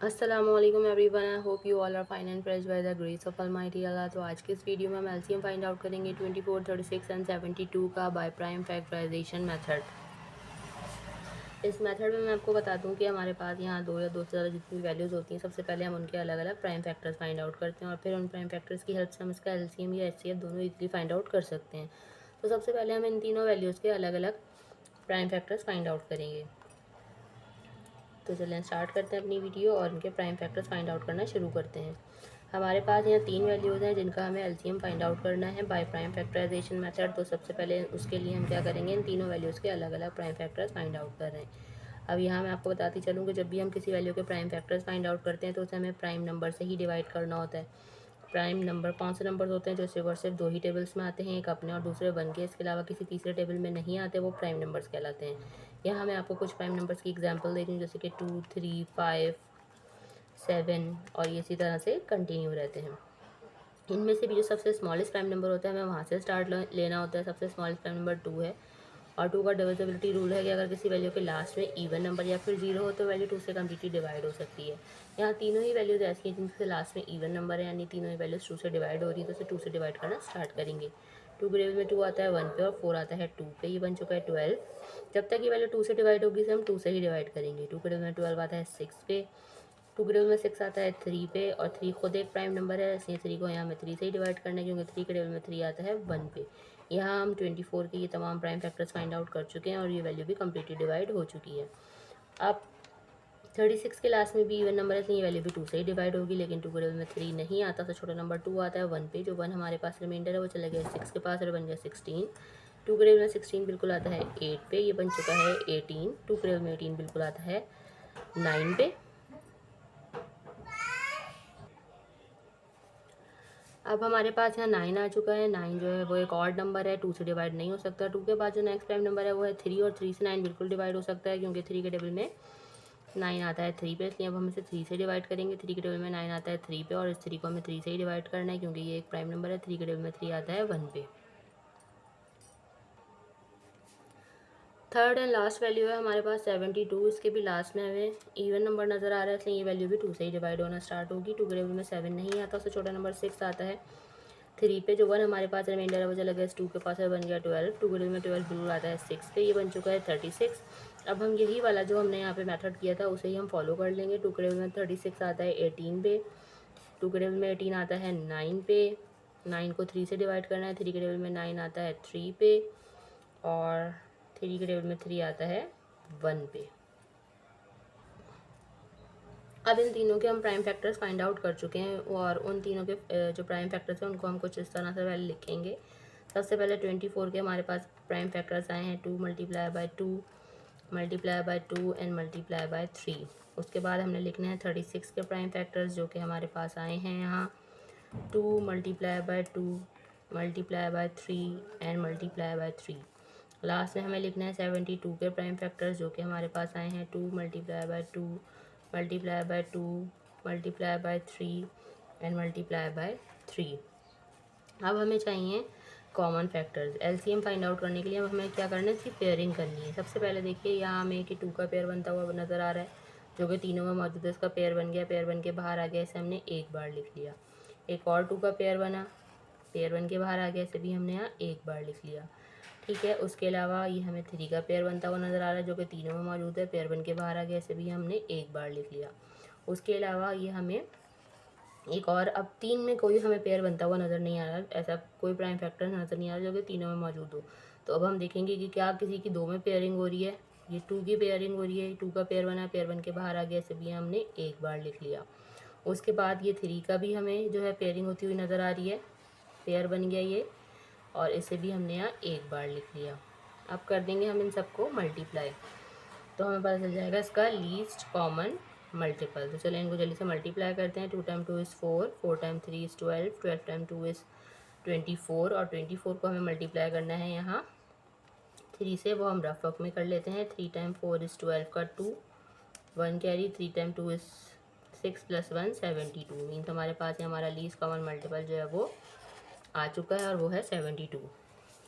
अस्सलाम वालेकुम everyone, I hope you all are fine and fresh by the grace of almighty Allah. तो आज की इस वीडियो में हम एलसीएम फाइंड आउट करेंगे 24, 36 एंड 72 का बाय प्राइम फैक्टराइजेशन मेथड। इस मेथड में मैं आपको बता दूं कि हमारे पास यहाँ दो या दो से ज़्यादा जितनी वैल्यूज़ होती हैं, सबसे पहले हम उनके अलग अलग प्राइम फैक्टर्स फाइंड आउट करते हैं और फिर उन प्राइम फैक्टर्स की हेल्प से हम इसका एलसीएम या एचसीएफ दोनों इजीली फाइंड आउट कर सकते हैं। तो सबसे पहले हम इन तीनों वैल्यूज़ के अलग अलग प्राइम फैक्टर्स फाइंड आउट करेंगे। तो चलें स्टार्ट करते हैं अपनी वीडियो और इनके प्राइम फैक्टर्स फाइंड आउट करना शुरू करते हैं। हमारे पास यहाँ तीन वैल्यूज़ हैं जिनका हमें एलसीएम फाइंड आउट करना है बाय प्राइम फैक्टराइजेशन मेथड। तो सबसे पहले उसके लिए हम क्या करेंगे, इन तीनों वैल्यूज़ के अलग अलग प्राइम फैक्टर्स फाइंड आउट कर रहे हैं। अब यहाँ मैं आपको बताती चलूँ कि जब भी हम किसी वैल्यू के प्राइम फैक्टर्स फाइंड आउट करते हैं तो उसे हमें प्राइम नंबर से ही डिवाइड करना होता है। प्राइम नंबर 5 से नंबर्स होते हैं जो सिर्फ और सिर्फ दो ही टेबल्स में आते हैं, एक अपने और दूसरे वन के, इसके अलावा किसी तीसरे टेबल में नहीं आते, वो प्राइम नंबर्स कहलाते हैं। यहाँ मैं आपको कुछ प्राइम नंबर्स की एग्जांपल दे रही हूँ, जैसे कि 2, 3, 5, 7 और ये इसी तरह से कंटिन्यू रहते हैं। इनमें से भी जो सबसे स्मॉलेस्ट प्राइम नंबर होता है हमें वहाँ से स्टार्ट लेना होता है। सबसे स्मॉलेस्ट प्राइम नंबर 2 है और 2 का डिविजिबिलिटी रूल है कि अगर किसी वैल्यू के लास्ट में इवन नंबर या फिर जीरो हो तो वैल्यू 2 से कम्प्लीटली डिवाइड हो सकती है। यहाँ तीनों ही वैल्यूज ऐसी हैं जिनके लास्ट में इवन नंबर है, यानी तीनों ही वैल्यूज 2 से डिवाइड हो रही है, तो उसे 2 से डिवाइड करना स्टार्ट करेंगे। 2 के टेबल में 2 आता है 1 पे और 4 आता है 2 पे, ये बन चुका है 12। जब तक ये वैल्यू 2 से डिवाइड होगी इसे हम 2 से ही डिवाइड करेंगे। 2 के टेबल में 12 आता है 6 पे, 2 के टेबल में 6 आता है 3 पे और 3 खुद एक प्राइम नंबर है, इसलिए 3 को यहाँ में 3 से ही डिवाइड करना है क्योंकि 3 के टेबल में 3 आता है 1 पे। यहाँ हम 24 के ये तमाम प्राइम फैक्टर्स फाइंड आउट कर चुके हैं और ये वैल्यू भी कम्प्लीटली डिवाइड हो चुकी है। अब 36 के लास्ट में भी इवन नंबर है, इसलिए ये वैल्यू भी 2 से ही डिवाइड होगी, लेकिन 2 के टेबल में 3 नहीं आता, तो छोटा नंबर 2 आता है 1 पे, जो 1 हमारे पास रिमाइंडर है वो चला गया 6 के पास और बन गया 16। 2 के टेबल में 16 बिल्कुल आता है 8 पे, ये बन चुका है 18। 2 के टेबल में 18 बिल्कुल आता है 9 पे। अब हमारे पास यहाँ 9 आ चुका है। 9 जो है वो एक ऑड नंबर है, 2 से डिवाइड नहीं हो सकता। 2 के बाद जो नेक्स्ट प्राइम नंबर है वो है 3 और 3 से 9 बिल्कुल डिवाइड हो सकता है क्योंकि 3 के टेबल में 9 आता है 3 पे, इसलिए अब हम इसे 3 से डिवाइड करेंगे। 3 के टेबल में 9 आता है 3 पे और इस 3 को हमें 3 से ही डिवाइड करना है क्योंकि ये एक प्राइम नंबर है। 3 के टेबल में 3 आता है 1 पे। थर्ड एंड लास्ट वैल्यू है हमारे पास 72। इसके भी लास्ट में हमें इवन नंबर नज़र आ रहा है, इसलिए ये वैल्यू भी 2 से ही डिवाइड होना स्टार्ट होगी। 2 के टेबल में 7 नहीं आता, उससे छोटा नंबर 6 आता है 3 पे, जो 1 हमारे पास रिमाइंडर है वो चला गया 2 के पास है, बन गया 12। 2 के टेबल में 12 बिल्कुल आता है 6 पे, ये बन चुका है 36। अब हम यही वाला जो हमने यहाँ पे मेथड किया था उसे ही हम फॉलो कर लेंगे। 2 के टेबल में 36 आता है 18 पे, 2 के टेबल में 18 आता है 9 पे, 9 को 3 से डिवाइड करना है। 3 के टेबल में 9 आता है 3 पे और 3 के टेबल में 3 आता है 1 पे। अब इन तीनों के हम प्राइम फैक्टर्स फाइंड आउट कर चुके हैं और उन तीनों के जो प्राइम फैक्टर्स हैं उनको हम कुछ इस तरह से पहले लिखेंगे। सबसे पहले 24 के हमारे पास प्राइम फैक्टर्स आए हैं 2 multiply by 2 multiply by 2 and multiply by 3। उसके बाद हमने लिखने हैं 36 के प्राइम फैक्टर्स जो कि हमारे पास आए हैं यहाँ 2 multiply by 2 multiply by 3 and multiply by 3। Last में हमें लिखना है 72 के प्राइम फैक्टर्स जो कि हमारे पास आए हैं 2 multiply by 2 multiply by 2 multiply by 3 and multiply by 3। अब हमें चाहिए common factors. LCM find out करने के लिए अब हमें क्या करना है, इसकी पेयरिंग करनी है। सबसे पहले देखिए यहाँ हमें कि 2 का पेयर बनता हुआ नज़र आ रहा है जो कि तीनों में मौजूद है, इसका पेयर बन गया, पेयर बन के बाहर आ गया, इसे हमने एक बार लिख लिया। एक और 2 का पेयर बना, पेयर बन के बाहर आ गया, इसे भी हमने यहाँ एक बार लिख लिया। ठीक है, उसके अलावा ये हमें 3 का पेयर बनता हुआ नज़र आ रहा है जो कि तीनों में मौजूद है, पेयर बन के बाहर आ गया, इसे भी हमने एक बार लिख लिया। उसके अलावा ये हमें एक और, अब 3 में कोई हमें पेयर बनता हुआ नज़र नहीं आ रहा, ऐसा कोई प्राइम फैक्टर नज़र नहीं आ रहा जो कि तीनों में मौजूद हो। तो अब हम देखेंगे कि क्या किसी की 2 में पेयरिंग हो रही है। ये 2 की पेयरिंग हो रही है, 2 का पेयर बना, पेयर बन के बाहर आ गया, इसे भी हमने एक बार लिख लिया। उसके बाद ये 3 का भी हमें जो है पेयरिंग होती हुई नज़र आ रही है, पेयर बन गया ये और इसे भी हमने यहाँ एक बार लिख लिया। अब कर देंगे हम इन सबको मल्टीप्लाई, तो हमें पता चल जाएगा इसका लीस्ट कॉमन मल्टीपल। तो चलिए इनको जल्दी से मल्टीप्लाई करते हैं। 2 time 2 is 4, 4 time 3 is 12, 12 time 2 is 24 और 24 को हमें मल्टीप्लाई करना है यहाँ 3 से, वो हम रफ वर्क में कर लेते हैं। 3 टाइम 4 इज़ 12 का 2, 1 carry, 3 time 2 is 6 plus 1 72। Means हमारे पास हमारा लीस्ट कॉमन मल्टीपल जो है वो आ चुका है और वो है 72।